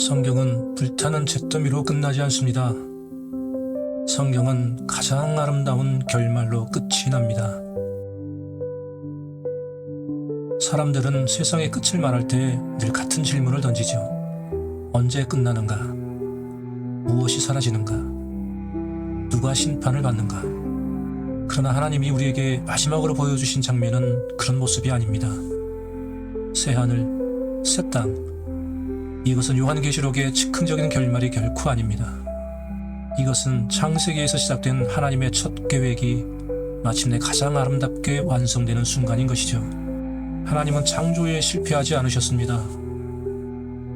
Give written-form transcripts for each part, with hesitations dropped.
성경은 불타는 잿더미로 끝나지 않습니다. 성경은 가장 아름다운 결말로 끝이 납니다. 사람들은 세상의 끝을 말할 때 늘 같은 질문을 던지죠. 언제 끝나는가? 무엇이 사라지는가? 누가 심판을 받는가? 그러나 하나님이 우리에게 마지막으로 보여주신 장면은 그런 모습이 아닙니다. 새하늘, 새 땅. 이것은 요한계시록의 즉흥적인 결말이 결코 아닙니다. 이것은 창세기에서 시작된 하나님의 첫 계획이 마침내 가장 아름답게 완성되는 순간인 것이죠. 하나님은 창조에 실패하지 않으셨습니다.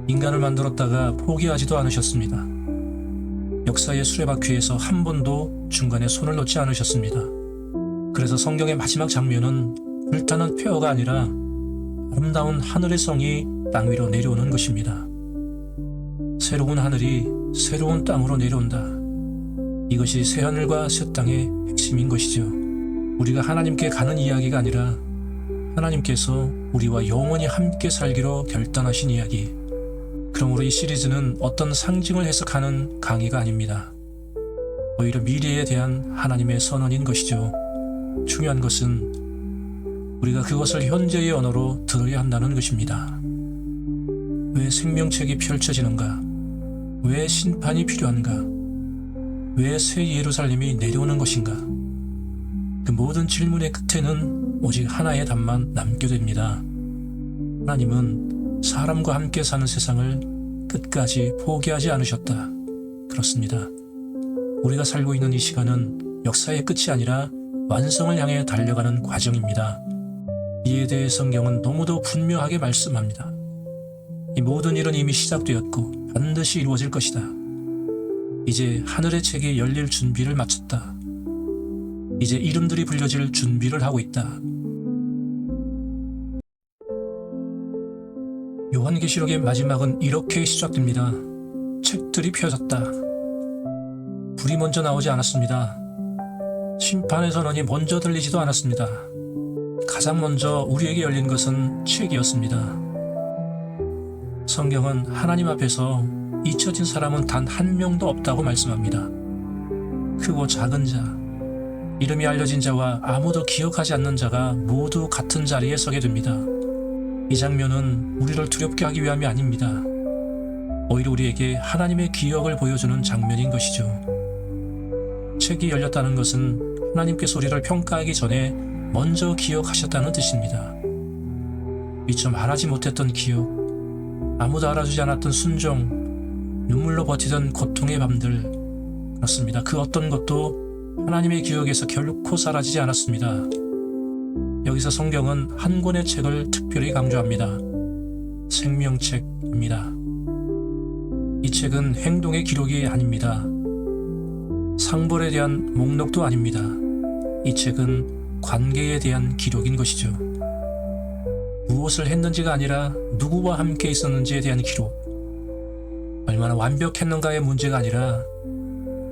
인간을 만들었다가 포기하지도 않으셨습니다. 역사의 수레바퀴에서 한 번도 중간에 손을 놓지 않으셨습니다. 그래서 성경의 마지막 장면은 불타는 폐허가 아니라 아름다운 하늘의 성이 땅 위로 내려오는 것입니다. 새로운 하늘이 새로운 땅으로 내려온다. 이것이 새하늘과 새 땅의 핵심인 것이죠. 우리가 하나님께 가는 이야기가 아니라 하나님께서 우리와 영원히 함께 살기로 결단하신 이야기. 그러므로 이 시리즈는 어떤 상징을 해석하는 강의가 아닙니다. 오히려 미래에 대한 하나님의 선언인 것이죠. 중요한 것은 우리가 그것을 현재의 언어로 들어야 한다는 것입니다. 왜 생명책이 펼쳐지는가? 왜 심판이 필요한가? 왜 새 예루살렘이 내려오는 것인가? 그 모든 질문의 끝에는 오직 하나의 답만 남게 됩니다. 하나님은 사람과 함께 사는 세상을 끝까지 포기하지 않으셨다. 그렇습니다. 우리가 살고 있는 이 시간은 역사의 끝이 아니라 완성을 향해 달려가는 과정입니다. 이에 대해 성경은 너무도 분명하게 말씀합니다. 이 모든 일은 이미 시작되었고 반드시 이루어질 것이다. 이제 하늘의 책이 열릴 준비를 마쳤다. 이제 이름들이 불려질 준비를 하고 있다. 요한계시록의 마지막은 이렇게 시작됩니다. 책들이 펴졌다. 불이 먼저 나오지 않았습니다. 심판의 선언이 먼저 들리지도 않았습니다. 가장 먼저 우리에게 열린 것은 책이었습니다. 성경은 하나님 앞에서 잊혀진 사람은 단 한 명도 없다고 말씀합니다. 크고 작은 자, 이름이 알려진 자와 아무도 기억하지 않는 자가 모두 같은 자리에 서게 됩니다. 이 장면은 우리를 두렵게 하기 위함이 아닙니다. 오히려 우리에게 하나님의 기억을 보여주는 장면인 것이죠. 책이 열렸다는 것은 하나님께서 우리를 평가하기 전에 먼저 기억하셨다는 뜻입니다. 미처 말하지 못했던 기억, 아무도 알아주지 않았던 순종, 눈물로 버티던 고통의 밤들. 그렇습니다. 그 어떤 것도 하나님의 기억에서 결코 사라지지 않았습니다. 여기서 성경은 한 권의 책을 특별히 강조합니다. 생명책입니다. 이 책은 행동의 기록이 아닙니다. 상벌에 대한 목록도 아닙니다. 이 책은 관계에 대한 기록인 것이죠. 무엇을 했는지가 아니라 누구와 함께 있었는지에 대한 기록. 얼마나 완벽했는가의 문제가 아니라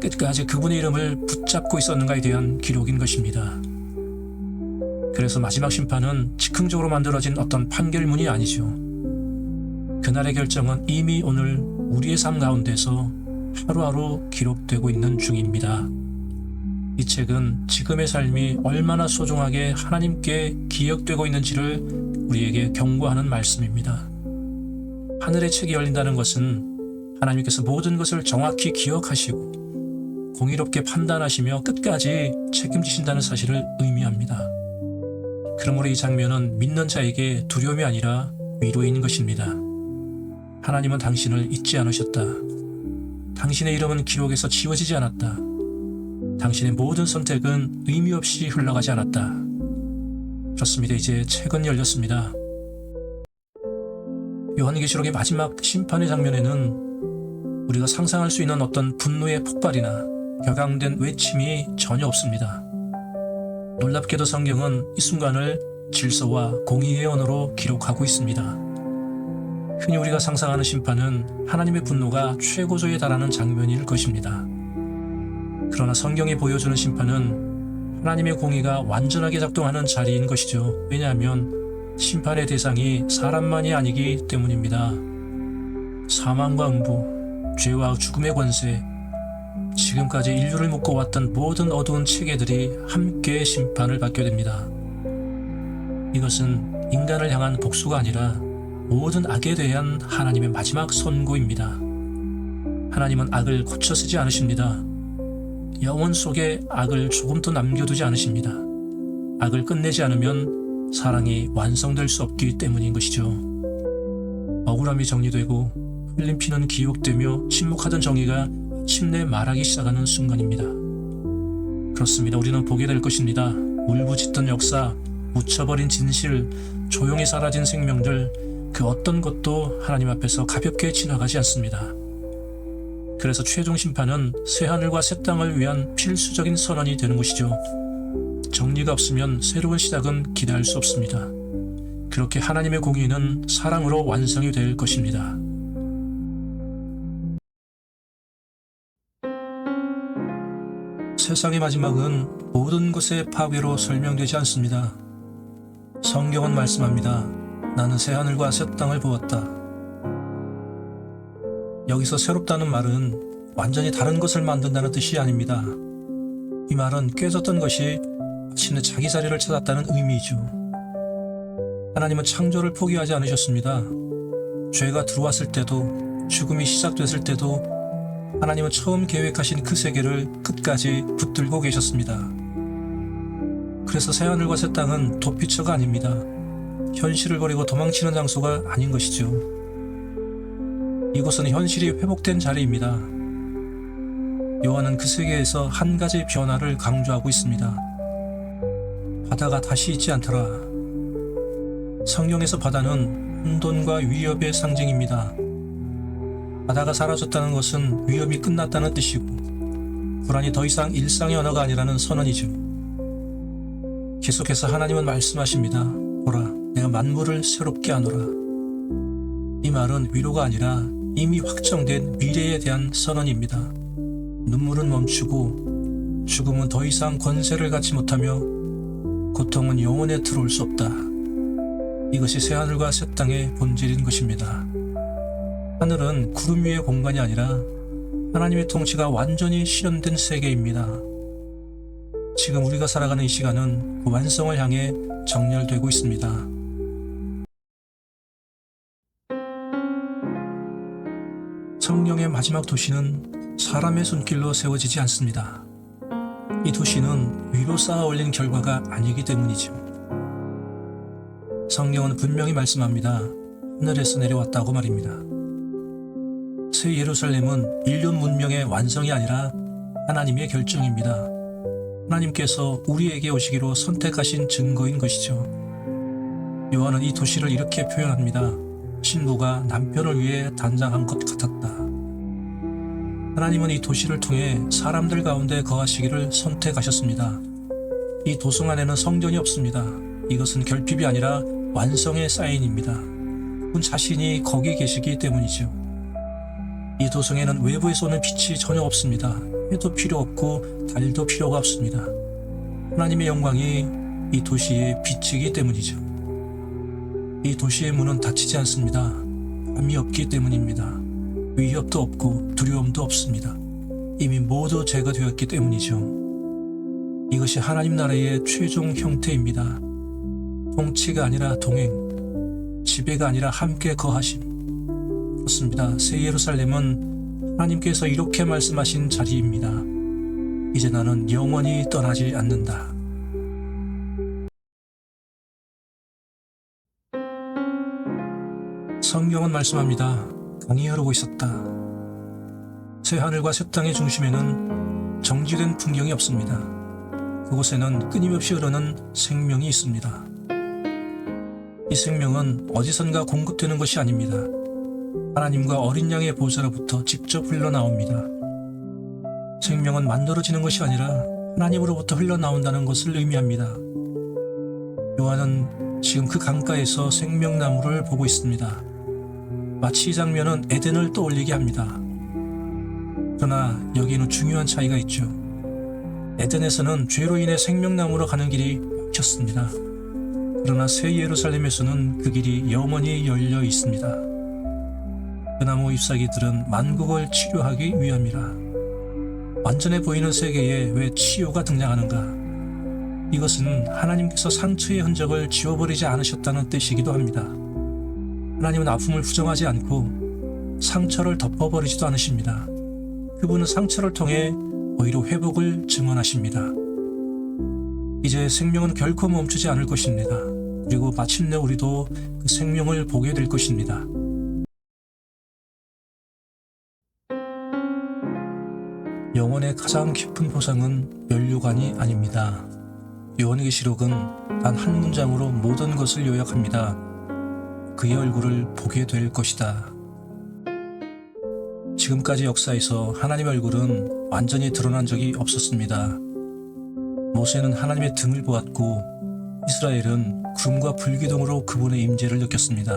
끝까지 그분의 이름을 붙잡고 있었는가에 대한 기록인 것입니다. 그래서 마지막 심판은 즉흥적으로 만들어진 어떤 판결문이 아니죠. 그날의 결정은 이미 오늘 우리의 삶 가운데서 하루하루 기록되고 있는 중입니다. 이 책은 지금의 삶이 얼마나 소중하게 하나님께 기억되고 있는지를 우리에게 경고하는 말씀입니다. 하늘의 책이 열린다는 것은 하나님께서 모든 것을 정확히 기억하시고 공의롭게 판단하시며 끝까지 책임지신다는 사실을 의미합니다. 그러므로 이 장면은 믿는 자에게 두려움이 아니라 위로인 것입니다. 하나님은 당신을 잊지 않으셨다. 당신의 이름은 기록에서 지워지지 않았다. 당신의 모든 선택은 의미 없이 흘러가지 않았다. 그렇습니다. 이제 책은 열렸습니다. 요한계시록의 마지막 심판의 장면에는 우리가 상상할 수 있는 어떤 분노의 폭발이나 격앙된 외침이 전혀 없습니다. 놀랍게도 성경은 이 순간을 질서와 공의의 언어로 기록하고 있습니다. 흔히 우리가 상상하는 심판은 하나님의 분노가 최고조에 달하는 장면일 것입니다. 그러나 성경이 보여주는 심판은 하나님의 공의가 완전하게 작동하는 자리인 것이죠. 왜냐하면 심판의 대상이 사람만이 아니기 때문입니다. 사망과 음부, 죄와 죽음의 권세, 지금까지 인류를 묶어왔던 모든 어두운 체계들이 함께 심판을 받게 됩니다. 이것은 인간을 향한 복수가 아니라 모든 악에 대한 하나님의 마지막 선고입니다. 하나님은 악을 고쳐 쓰지 않으십니다. 영혼 속에 악을 조금도 남겨두지 않으십니다. 악을 끝내지 않으면 사랑이 완성될 수 없기 때문인 것이죠. 억울함이 정리되고 흘린 피는 기록되며 침묵하던 정의가 침내 말하기 시작하는 순간입니다. 그렇습니다. 우리는 보게 될 것입니다. 울부짖던 역사, 묻혀버린 진실, 조용히 사라진 생명들, 그 어떤 것도 하나님 앞에서 가볍게 지나가지 않습니다. 그래서 최종 심판은 새하늘과 새 땅을 위한 필수적인 선언이 되는 것이죠. 정리가 없으면 새로운 시작은 기대할 수 없습니다. 그렇게 하나님의 공의는 사랑으로 완성이 될 것입니다. 세상의 마지막은 모든 것의 파괴로 설명되지 않습니다. 성경은 말씀합니다. 나는 새하늘과 새 땅을 보았다. 여기서 새롭다는 말은 완전히 다른 것을 만든다는 뜻이 아닙니다. 이 말은 깨졌던 것이 마침내 자기 자리를 찾았다는 의미이죠. 하나님은 창조를 포기하지 않으셨습니다. 죄가 들어왔을 때도, 죽음이 시작됐을 때도 하나님은 처음 계획하신 그 세계를 끝까지 붙들고 계셨습니다. 그래서 새하늘과 새 땅은 도피처가 아닙니다. 현실을 버리고 도망치는 장소가 아닌 것이죠. 이곳은 현실이 회복된 자리입니다. 요한은 그 세계에서 한 가지 변화를 강조하고 있습니다. 바다가 다시 있지 않더라. 성경에서 바다는 혼돈과 위협의 상징입니다. 바다가 사라졌다는 것은 위험이 끝났다는 뜻이고, 불안이 더 이상 일상의 언어가 아니라는 선언이죠. 계속해서 하나님은 말씀하십니다. 보라, 내가 만물을 새롭게 하노라. 이 말은 위로가 아니라 이미 확정된 미래에 대한 선언입니다. 눈물은 멈추고 죽음은 더 이상 권세를 갖지 못하며 고통은 영원에 들어올 수 없다. 이것이 새하늘과 새 땅의 본질인 것입니다. 하늘은 구름 위의 공간이 아니라 하나님의 통치가 완전히 실현된 세계입니다. 지금 우리가 살아가는 이 시간은 그 완성을 향해 정렬되고 있습니다. 성령의 마지막 도시는 사람의 손길로 세워지지 않습니다. 이 도시는 위로 쌓아 올린 결과가 아니기 때문이죠. 성경은 분명히 말씀합니다. 하늘에서 내려왔다고 말입니다. 새 예루살렘은 인류 문명의 완성이 아니라 하나님의 결정입니다. 하나님께서 우리에게 오시기로 선택하신 증거인 것이죠. 요한은 이 도시를 이렇게 표현합니다. 신부가 남편을 위해 단장한 것 같았다. 하나님은 이 도시를 통해 사람들 가운데 거하시기를 선택하셨습니다. 이 도성 안에는 성전이 없습니다. 이것은 결핍이 아니라 완성의 사인입니다. 그분 자신이 거기 계시기 때문이죠. 이 도성에는 외부에서 오는 빛이 전혀 없습니다. 해도 필요 없고 달도 필요가 없습니다. 하나님의 영광이 이 도시의 빛이기 때문이죠. 이 도시의 문은 닫히지 않습니다. 밤이 없기 때문입니다. 위협도 없고 두려움도 없습니다. 이미 모두 제거되었기 때문이죠. 이것이 하나님 나라의 최종 형태입니다. 통치가 아니라 동행, 지배가 아니라 함께 거하심. 그렇습니다. 새 예루살렘은 하나님께서 이렇게 말씀하신 자리입니다. 이제 나는 영원히 떠나지 않는다. 성경은 말씀합니다. 강이 흐르고 있었다. 새 하늘과 새 땅의 중심에는 정지된 풍경이 없습니다. 그곳에는 끊임없이 흐르는 생명이 있습니다. 이 생명은 어디선가 공급되는 것이 아닙니다. 하나님과 어린 양의 보좌로부터 직접 흘러나옵니다. 생명은 만들어지는 것이 아니라 하나님으로부터 흘러나온다는 것을 의미합니다. 요한은 지금 그 강가에서 생명나무를 보고 있습니다. 마치 이 장면은 에덴을 떠올리게 합니다. 그러나 여기에는 중요한 차이가 있죠. 에덴에서는 죄로 인해 생명나무로 가는 길이 막혔습니다. 그러나 새 예루살렘에서는 그 길이 영원히 열려 있습니다. 그나무 잎사귀들은 만국을 치료하기 위함이라. 완전해 보이는 세계에 왜 치유가 등장하는가? 이것은 하나님께서 상처의 흔적을 지워버리지 않으셨다는 뜻이기도 합니다. 하나님은 아픔을 부정하지 않고 상처를 덮어버리지도 않으십니다. 그분은 상처를 통해 오히려 회복을 증언하십니다. 이제 생명은 결코 멈추지 않을 것입니다. 그리고 마침내 우리도 그 생명을 보게 될 것입니다. 영혼의 가장 깊은 보상은 면류관이 아닙니다. 요한계시록은 단 한 문장으로 모든 것을 요약합니다. 그의 얼굴을 보게 될 것이다. 지금까지 역사에서 하나님의 얼굴은 완전히 드러난 적이 없었습니다. 모세는 하나님의 등을 보았고 이스라엘은 구름과 불기둥으로 그분의 임재를 느꼈습니다.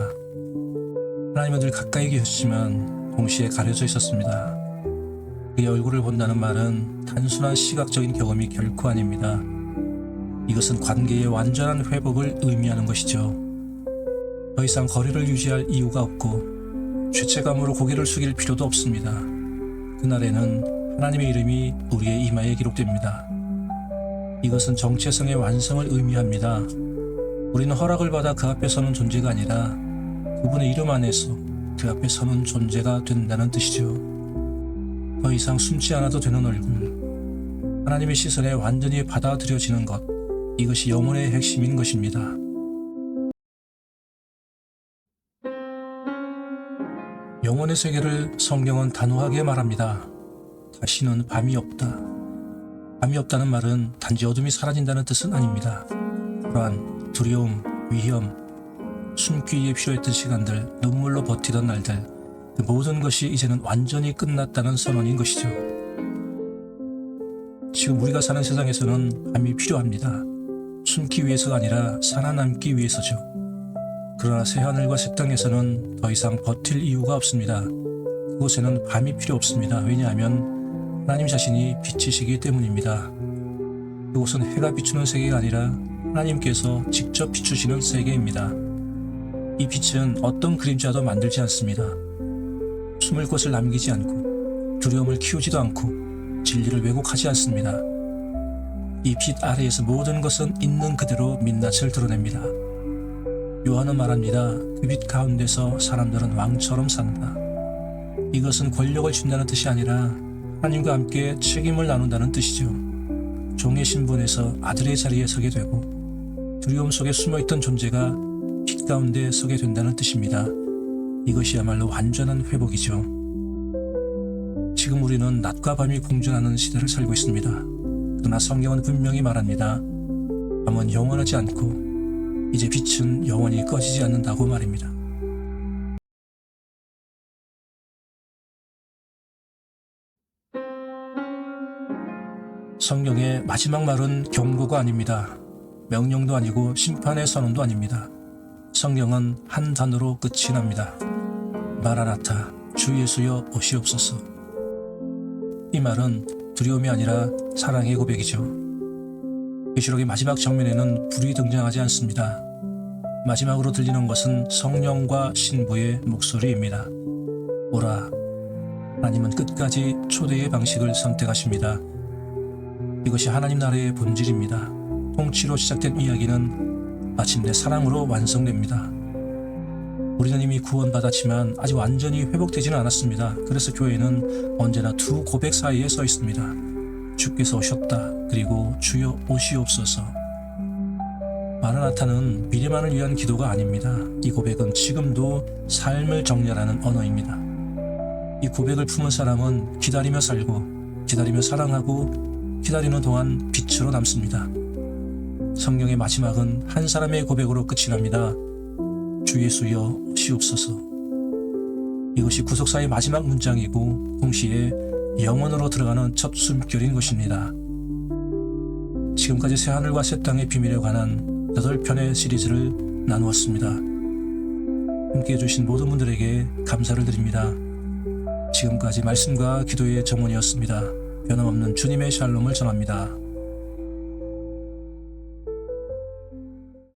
하나님은 늘 가까이 계셨지만 동시에 가려져 있었습니다. 그의 얼굴을 본다는 말은 단순한 시각적인 경험이 결코 아닙니다. 이것은 관계의 완전한 회복을 의미하는 것이죠. 더 이상 거리를 유지할 이유가 없고 죄책감으로 고개를 숙일 필요도 없습니다. 그날에는 하나님의 이름이 우리의 이마에 기록됩니다. 이것은 정체성의 완성을 의미합니다. 우리는 허락을 받아 그 앞에 서는 존재가 아니라 그분의 이름 안에서 그 앞에 서는 존재가 된다는 뜻이죠. 더 이상 숨지 않아도 되는 얼굴, 하나님의 시선에 완전히 받아들여지는 것, 이것이 영혼의 핵심인 것입니다. 영혼의 세계를 성경은 단호하게 말합니다. 다시는 밤이 없다. 밤이 없다는 말은 단지 어둠이 사라진다는 뜻은 아닙니다. 불안, 두려움, 위험, 숨기 위해 필요했던 시간들, 눈물로 버티던 날들, 그 모든 것이 이제는 완전히 끝났다는 선언인 것이죠. 지금 우리가 사는 세상에서는 밤이 필요합니다. 숨기 위해서가 아니라 살아남기 위해서죠. 그러나 새하늘과 새 땅에서는 더 이상 버틸 이유가 없습니다. 그곳에는 밤이 필요 없습니다. 왜냐하면 하나님 자신이 빛이시기 때문입니다. 그곳은 해가 비추는 세계가 아니라 하나님께서 직접 비추시는 세계입니다. 이 빛은 어떤 그림자도 만들지 않습니다. 숨을 곳을 남기지 않고 두려움을 키우지도 않고 진리를 왜곡하지 않습니다. 이 빛 아래에서 모든 것은 있는 그대로 민낯을 드러냅니다. 요한은 말합니다. 그 빛 가운데서 사람들은 왕처럼 산다. 이것은 권력을 준다는 뜻이 아니라 하나님과 함께 책임을 나눈다는 뜻이죠. 종의 신분에서 아들의 자리에 서게 되고 두려움 속에 숨어있던 존재가 빛 가운데 서게 된다는 뜻입니다. 이것이야말로 완전한 회복이죠. 지금 우리는 낮과 밤이 공존하는 시대를 살고 있습니다. 그러나 성경은 분명히 말합니다. 밤은 영원하지 않고 이제 빛은 영원히 꺼지지 않는다고 말입니다. 성경의 마지막 말은 경고가 아닙니다. 명령도 아니고 심판의 선언도 아닙니다. 성경은 한 단어로 끝이 납니다. 마라나타, 주 예수여 오시옵소서. 이 말은 두려움이 아니라 사랑의 고백이죠. 계시록의 마지막 장면에는 불이 등장하지 않습니다. 마지막으로 들리는 것은 성령과 신부의 목소리입니다. 오라. 하나님은 끝까지 초대의 방식을 선택하십니다. 이것이 하나님 나라의 본질입니다. 통치로 시작된 이야기는 마침내 사랑으로 완성됩니다. 우리는 이미 구원받았지만 아직 완전히 회복되지는 않았습니다. 그래서 교회는 언제나 두 고백 사이에 서 있습니다. 주께서 오셨다. 그리고 주여 오시옵소서. 마라나타는 미래만을 위한 기도가 아닙니다. 이 고백은 지금도 삶을 정렬하는 언어입니다. 이 고백을 품은 사람은 기다리며 살고 기다리며 사랑하고 기다리는 동안 빛으로 남습니다. 성경의 마지막은 한 사람의 고백으로 끝이 납니다. 주 예수여 오시옵소서. 이것이 구속사의 마지막 문장이고 동시에 영원으로 들어가는 첫 숨결인 것입니다. 지금까지 새하늘과 새 땅의 비밀에 관한 8편의 시리즈를 나누었습니다. 함께해 주신 모든 분들에게 감사를 드립니다. 지금까지 말씀과 기도의 정원이었습니다. 변함없는 주님의 샬롬을 전합니다.